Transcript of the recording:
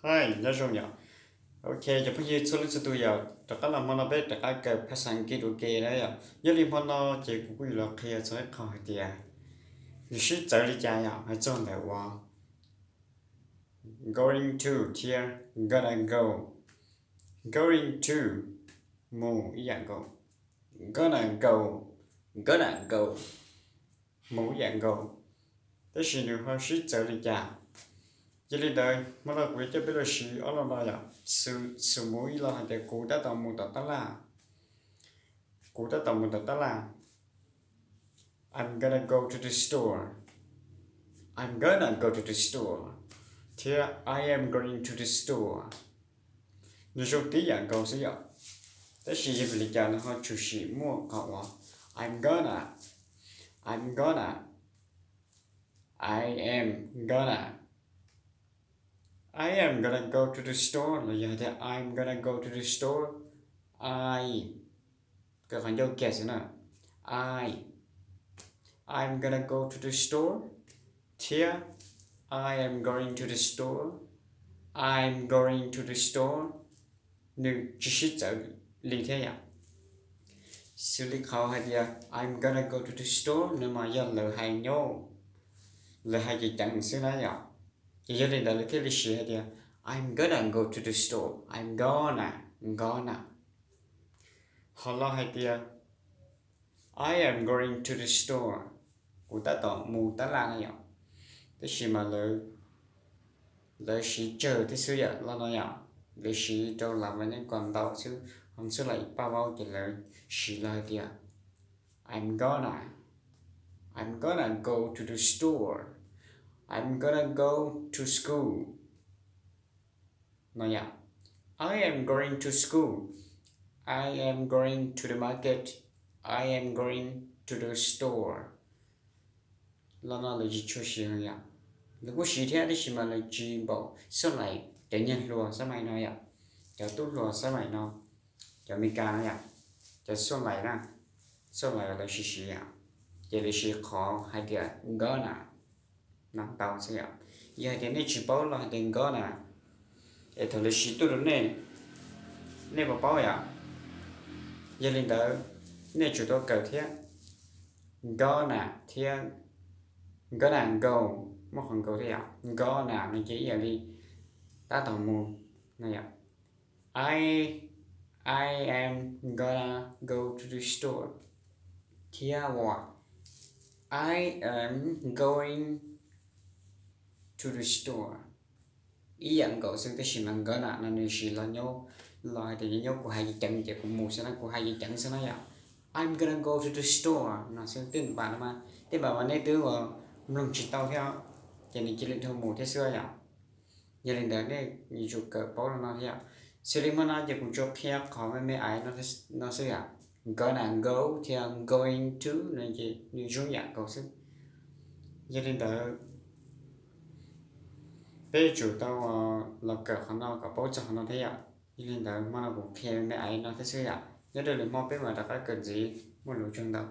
Hai, nhớ rồi nhở. Ok, giờ bây giờ số lượng số tuổi giờ, tất cả là món ăn tất cả cái phát sáng kỹ ok đấy ạ. Nhớ đi món nó chỉ cũng quý là khi cho cái khỏi thì à. Như sĩ trở đi cha ạ, hay chọn đại hoa. Going to here, gonna go. Going to, mù ý dạng go. Gonna go. Mù ý dạng go. Thế thì nếu họ sĩ trở đi cha. Giờ đi đời, mà là quý cho biết là sĩ ở là ạ. Sự mũi là hành để cố đã tạo một tạo là. Cố đã tạo một tạo là. I'm gonna go to the store. I'm gonna go to the store. Here I am going to the store. Như số tí dạng câu sử dụng. Thế thì giờ mình chọn là họ chủ sĩ mua cậu ạ. I'm gonna. I'm gonna. I am gonna. I am gonna go to the store là giờ thì I'm gonna go to the store. I. Các bạn dấu kẹt nào. I'm gonna go to the store. Here I am going to the store. I'm going to the store. Nếu chỉ sĩ trở lý thế ạ. Xử lý khảo hay là I'm gonna go to the store. Nếu mà giờ lời hay nhô. Lời hay gì chẳng xứ đó ạ. Thì giờ đây là cái lý sĩ hay là I'm gonna go to the store. I'm gonna. Họ lo hay là I am going to the store. Của ta tỏ mù ta là ngay ạ. Thế thì mà lời sĩ chờ thế xứ ạ là nói ạ. Lời sĩ đâu làm với những con tàu chứ. Không xứ lại bao bao thì lời sĩ lời thì ạ. I'm gonna go to the store. I'm gonna go to school. Nói ạ. I am going to school. I am going to the market. I am going to the store. Là nó là gì cho sĩ hơi ạ. Nếu có sĩ thế thì mà là chỉ bảo sau này để nhân lùa sau này nói ạ. Cho tốt lùa sau này nó. Cho mình ca nói ạ. Cho sau này ra. Sau này là sĩ ạ. Vậy là sĩ khó hay là gonna. Nắng tàu sẽ ạ. Giờ thì này chỉ bảo là đừng gonna. Để thử là sĩ tốt này. Này bảo ạ. Giờ lên đó. Này chủ tôi cầu thế. Gonna thế. Gonna go. Một phần cầu thế ạ. Gonna mình chỉ giờ đi. Ta tàu mù. Này ạ. I am gonna go to the store. Here what? I am going to the store. Ý dạng cậu xưng tới xì mạng gỡ nạ là nơi xì là nhau. Loại thì nhau của hai gì chẳng thì cũng mù sẽ nói của hai gì chẳng sẽ nói ạ. I'm gonna go to the store. Nó xưng tên bạn mà. Thế bảo mà nét tứ vào lùng chỉ tao theo. Cho nên chỉ lên thơ mù thế xưa ạ. Giờ lên đó này như chụp cỡ bó là nó theo. Sự lý mà nó giờ cũng chụp theo khó với mấy ai nó xưa ạ. Gonna go theo going to nên gì như giống dạng cậu xưng. Giờ lên đó bây chủ tao là cỡ khăn nào cả bố cho nó thế ạ. Nên là mà nó cũng khen mấy ai nó thế xưa ạ. Nhớ đây là mong biết mà đã có cần gì muốn lựa chọn đâu.